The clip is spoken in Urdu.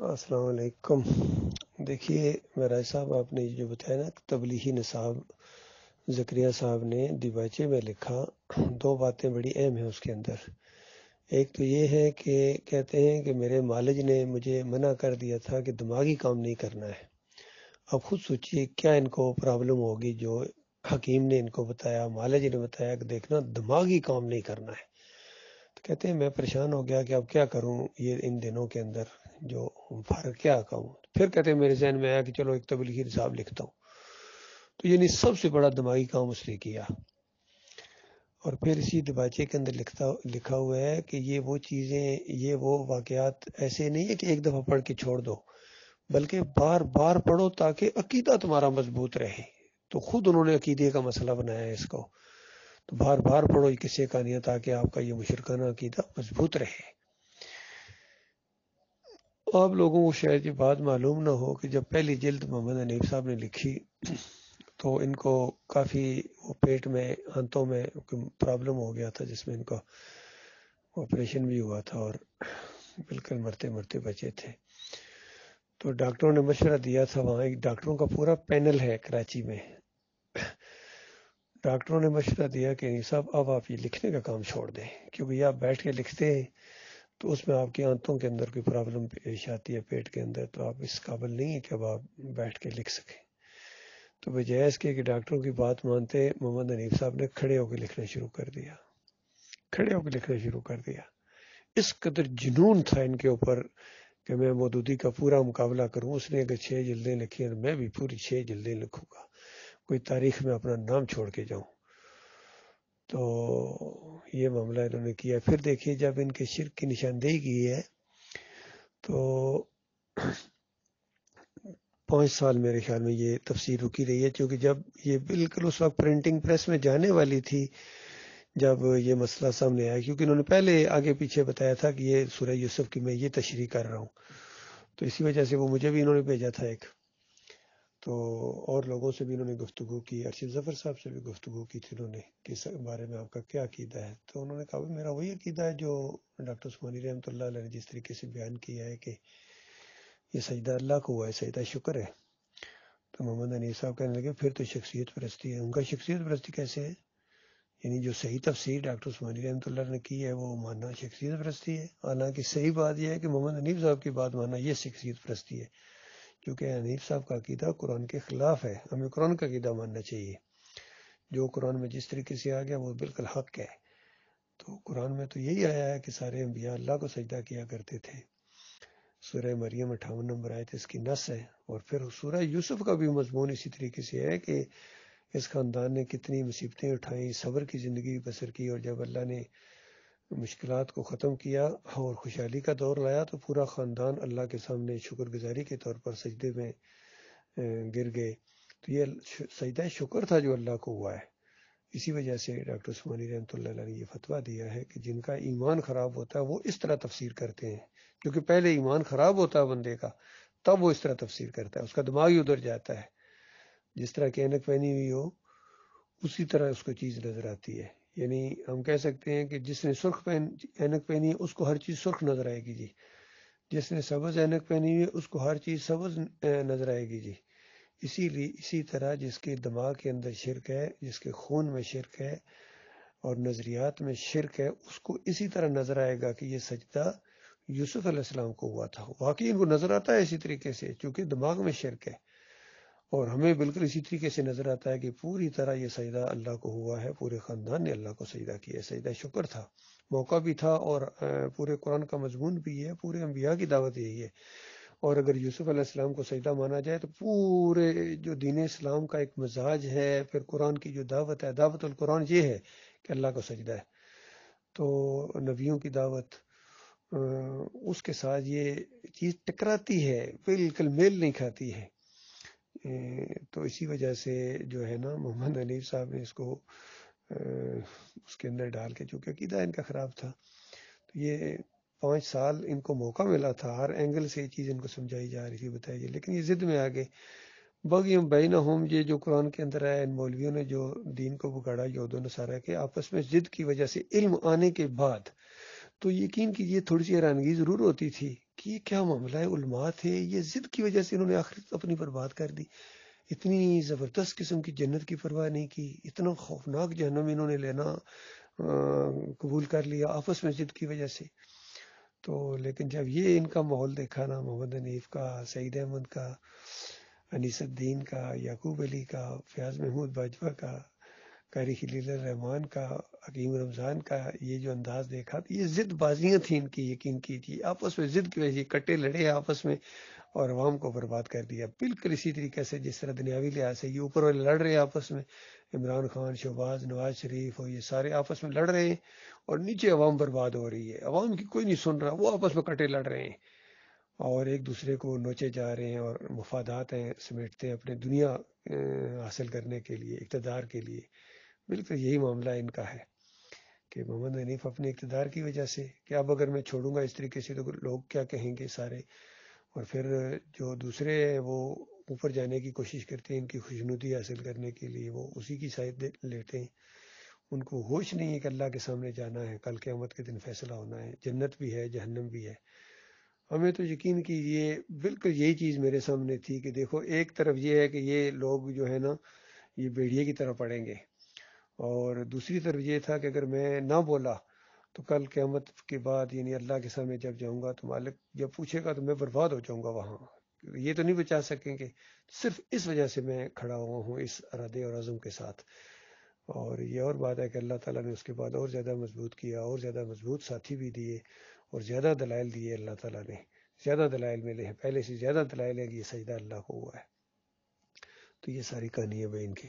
السلام علیکم۔ دیکھیے میراج صاحب، آپ نے یہ جو بتایا نا تبلیغی نصاب زکریا صاحب نے دیباچے میں لکھا، دو باتیں بڑی اہم ہیں اس کے اندر۔ ایک تو یہ ہے کہ کہتے ہیں کہ میرے مالج نے مجھے منع کر دیا تھا کہ دماغی کام نہیں کرنا ہے۔ اب خود سوچئے کیا ان کو پرابلم ہوگی جو حکیم نے ان کو بتایا، مالج نے بتایا کہ دیکھنا دماغی کام نہیں کرنا ہے۔ تو کہتے ہیں میں پریشان ہو گیا کہ اب کیا کروں یہ ان دنوں کے اندر جو فرق کیا کہوں۔ پھر کہتے ہیں میرے ذہن میں آیا کہ چلو ایک تبلیغی نصاب لکھتا ہوں۔ تو یعنی سب سے بڑا دماغی کام اس نے کیا۔ اور پھر اسی دباچے کے اندر لکھا ہوا ہے کہ یہ وہ چیزیں، یہ وہ واقعات ایسے نہیں ہے کہ ایک دفعہ پڑھ کے چھوڑ دو، بلکہ بار بار پڑھو تاکہ عقیدہ تمہارا مضبوط رہے۔ تو خود انہوں نے عقیدے کا مسئلہ بنایا ہے اس کو، تو بار بار پڑھو یہ قصے کہانیاں تاکہ آپ کا یہ مشرکانہ عقیدہ مضبوط رہے۔ آپ لوگوں کو شاید یہ بات معلوم نہ ہو کہ جب پہلی جلد محمد حنیف صاحب نے لکھی تو ان کو کافی وہ پیٹ میں آنتوں میں پرابلم ہو گیا تھا، جس میں ان کا آپریشن بھی ہوا تھا اور بالکل مرتے مرتے بچے تھے۔ تو ڈاکٹروں نے مشورہ دیا تھا، وہاں ایک ڈاکٹروں کا پورا پینل ہے کراچی میں، ڈاکٹروں نے مشورہ دیا کہ نہیں صاحب اب آپ یہ لکھنے کا کام چھوڑ دیں، کیونکہ یہ آپ بیٹھ کے لکھتے ہیں تو اس میں آپ کی آنتوں کے اندر کوئی پرابلم پیش آتی ہے پیٹ کے اندر، تو آپ اس قابل نہیں ہیں کہ اب آپ بیٹھ کے لکھ سکیں۔ تو بجائے اس کے کہ ڈاکٹروں کی بات مانتے، محمد حنیف صاحب نے کھڑے ہو کے لکھنا شروع کر دیا، کھڑے ہو کے لکھنا شروع کر دیا۔ اس قدر جنون تھا ان کے اوپر کہ میں مودودی کا پورا مقابلہ کروں۔ اس نے اگر 6 جلدیں لکھی ہیں میں بھی پوری 6 جلدیں لکھوں گا، کوئی تاریخ میں اپنا نام چھوڑ کے جاؤں۔ تو یہ معاملہ انہوں نے کیا۔ پھر دیکھیے جب ان کے شرک کی نشاندہی کی ہے تو 5 سال میرے خیال میں یہ تفسیر رکی رہی ہے، کیونکہ جب یہ بالکل اس وقت پرنٹنگ پریس میں جانے والی تھی جب یہ مسئلہ سامنے آیا، کیونکہ انہوں نے پہلے آگے پیچھے بتایا تھا کہ یہ سورہ یوسف کی میں یہ تشریح کر رہا ہوں، تو اسی وجہ سے وہ مجھے بھی انہوں نے بھیجا تھا ایک، تو اور لوگوں سے بھی انہوں نے گفتگو کی، ارشد ظفر صاحب سے بھی گفتگو کی تھی انہوں نے کہ اس بارے میں آپ کا کیا عقیدہ ہے۔ تو انہوں نے کہا میرا وہی عقیدہ ہے جو ڈاکٹر عثمانی رحمۃ اللہ علیہ نے جس طریقے سے بیان کیا ہے کہ یہ سجدہ اللہ کو ہوا ہے، سجدہ شکر ہے۔ تو محمد حنیف صاحب کہنے لگے پھر تو شخصیت پرستی ہے۔ ان کا شخصیت پرستی کیسے ہے؟ یعنی جو صحیح تفسیر ڈاکٹر عثمانی رحمۃ اللہ نے کی ہے وہ ماننا شخصیت پرستی ہے؟ حالانکہ صحیح بات یہ ہے کہ محمد حنیف صاحب کی بات ماننا یہ شخصیت پرستی ہے، کیونکہ حنیف صاحب کا عقیدہ قرآن کے خلاف ہے۔ ہمیں قرآن کا عقیدہ ماننا چاہیے، جو قرآن میں جس طریقے سے آ گیا وہ بالکل حق ہے۔ تو قرآن میں تو یہی آیا ہے کہ سارے انبیاء اللہ کو سجدہ کیا کرتے تھے۔ سورہ مریم 58 نمبر آیت اس کی نص ہے، اور پھر سورہ یوسف کا بھی مضمون اسی طریقے سے ہے کہ اس خاندان نے کتنی مصیبتیں اٹھائیں، صبر کی زندگی بسر کی، اور جب اللہ نے مشکلات کو ختم کیا اور خوشحالی کا دور لایا تو پورا خاندان اللہ کے سامنے شکر گزاری کے طور پر سجدے میں گر گئے۔ تو یہ سجدہ شکر تھا جو اللہ کو ہوا ہے۔ اسی وجہ سے ڈاکٹر عثمانی رحمۃ اللہ علیہ نے یہ فتویٰ دیا ہے کہ جن کا ایمان خراب ہوتا ہے وہ اس طرح تفسیر کرتے ہیں، کیونکہ پہلے ایمان خراب ہوتا ہے بندے کا، تب وہ اس طرح تفسیر کرتا ہے، اس کا دماغ ہی ادھر جاتا ہے، جس طرح کی اینک پہنی ہوئی ہو اسی طرح اس کو چیز نظر آتی ہے۔ یعنی ہم کہہ سکتے ہیں کہ جس نے سرخ اینک پہنی ہے اس کو ہر چیز سرخ نظر آئے گی جی، جس نے سبز اینک پہنی ہوئی ہے اس کو ہر چیز سبز نظر آئے گی جی۔ اسی طرح جس کے دماغ کے اندر شرک ہے، جس کے خون میں شرک ہے اور نظریات میں شرک ہے، اس کو اسی طرح نظر آئے گا کہ یہ سجدہ یوسف علیہ السلام کو ہوا تھا۔ واقعی ان کو نظر آتا ہے اسی طریقے سے، چونکہ دماغ میں شرک ہے، اور ہمیں بالکل اسی طریقے سے نظر آتا ہے کہ پوری طرح یہ سجدہ اللہ کو ہوا ہے، پورے خاندان نے اللہ کو سجدہ کیا ہے، سجدہ شکر تھا، موقع بھی تھا، اور پورے قرآن کا مضمون بھی ہے، پورے انبیاء کی دعوت یہی ہے۔ اور اگر یوسف علیہ السلام کو سجدہ مانا جائے تو پورے جو دین اسلام کا ایک مزاج ہے، پھر قرآن کی جو دعوت ہے، دعوت القرآن یہ ہے کہ اللہ کو سجدہ ہے، تو نبیوں کی دعوت اس کے ساتھ یہ چیز ٹکراتی ہے، بالکل میل نہیں کھاتی ہے۔ تو اسی وجہ سے جو ہے نا محمد حنیف صاحب نے اس کو اس کے اندر ڈال کے، چونکہ عقیدہ ان کا خراب تھا، تو یہ 5 سال ان کو موقع ملا تھا، ہر اینگل سے یہ چیز ان کو سمجھائی جا رہی تھی، بتائی گئی، لیکن یہ ضد میں آ گئے۔ بغیم بینہم، یہ جو قرآن کے اندر ہے، ان مولویوں نے جو دین کو بگاڑا یہود و نصارہ کے آپس میں ضد کی وجہ سے، علم آنے کے بعد تو یقین کیجیے تھوڑی سی حیرانگی ضرور ہوتی تھی کہ یہ کیا معاملہ ہے، علماء تھے، یہ ضد کی وجہ سے انہوں نے آخرت اپنی برباد کر دی، اتنی زبردست قسم کی جنت کی پرواہ نہیں کی، اتنا خوفناک جہنم انہوں نے لینا قبول کر لیا آپس میں ضد کی وجہ سے۔ تو لیکن جب یہ ان کا ماحول دیکھا نا، محمد حنیف کا، سعید احمد کا، انیس الدین کا، یعقوب علی کا، فیاض محمود باجوہ کا، قاری خلیل الرحمان کا، حکیم رمضان کا، یہ جو انداز دیکھا، یہ ضد بازیاں تھیں ان کی، یقین کیجیے آپس میں ضد کی وجہ سے کٹے لڑے آپس میں اور عوام کو برباد کر دیا، بالکل اسی طریقے سے جس طرح دنیاوی لحاظ سے یہ اوپر والے لڑ رہے ہیں آپس میں، عمران خان، شہباز، نواز شریف اور یہ سارے آپس میں لڑ رہے ہیں، اور نیچے عوام برباد ہو رہی ہے، عوام کی کوئی نہیں سن رہا، وہ آپس میں کٹے لڑ رہے ہیں اور ایک دوسرے کو نوچے جا رہے ہیں اور مفادات ہیں سمیٹتے ہیں اپنے دنیا حاصل کرنے کے لیے، اقتدار کے لیے۔ بالکل یہی معاملہ ان کا ہے کہ محمد حنیف اپنے اقتدار کی وجہ سے کہ اب اگر میں چھوڑوں گا اس طریقے سے تو لوگ کیا کہیں گے سارے، اور پھر جو دوسرے ہیں وہ اوپر جانے کی کوشش کرتے ہیں ان کی خوشنودی حاصل کرنے کے لیے، وہ اسی کی سائد لیتے ہیں، ان کو ہوش نہیں ہے کہ اللہ کے سامنے جانا ہے، کل قیامت کے دن فیصلہ ہونا ہے، جنت بھی ہے جہنم بھی ہے۔ ہمیں تو یقین کیجیے بالکل یہی چیز میرے سامنے تھی کہ دیکھو ایک طرف یہ ہے کہ یہ لوگ جو ہے نا یہ بھیڑیے کی طرح پڑیں گے، اور دوسری طرف یہ تھا کہ اگر میں نہ بولا تو کل قیامت کے بعد یعنی اللہ کے سامنے جب جاؤں گا تو مالک جب پوچھے گا تو میں برباد ہو جاؤں گا وہاں، یہ تو نہیں بچا سکیں گے، صرف اس وجہ سے میں کھڑا ہوا ہوں اس ارادے اور عزم کے ساتھ۔ اور یہ اور بات ہے کہ اللہ تعالیٰ نے اس کے بعد اور زیادہ مضبوط کیا، اور زیادہ مضبوط ساتھی بھی دیے اور زیادہ دلائل دیے، اللہ تعالیٰ نے زیادہ دلائل ملے ہیں، پہلے سے زیادہ دلائل ہے کہ یہ سجدہ اللہ کو ہوا ہے۔ تو یہ ساری کہانی ہے بھائی ان کی۔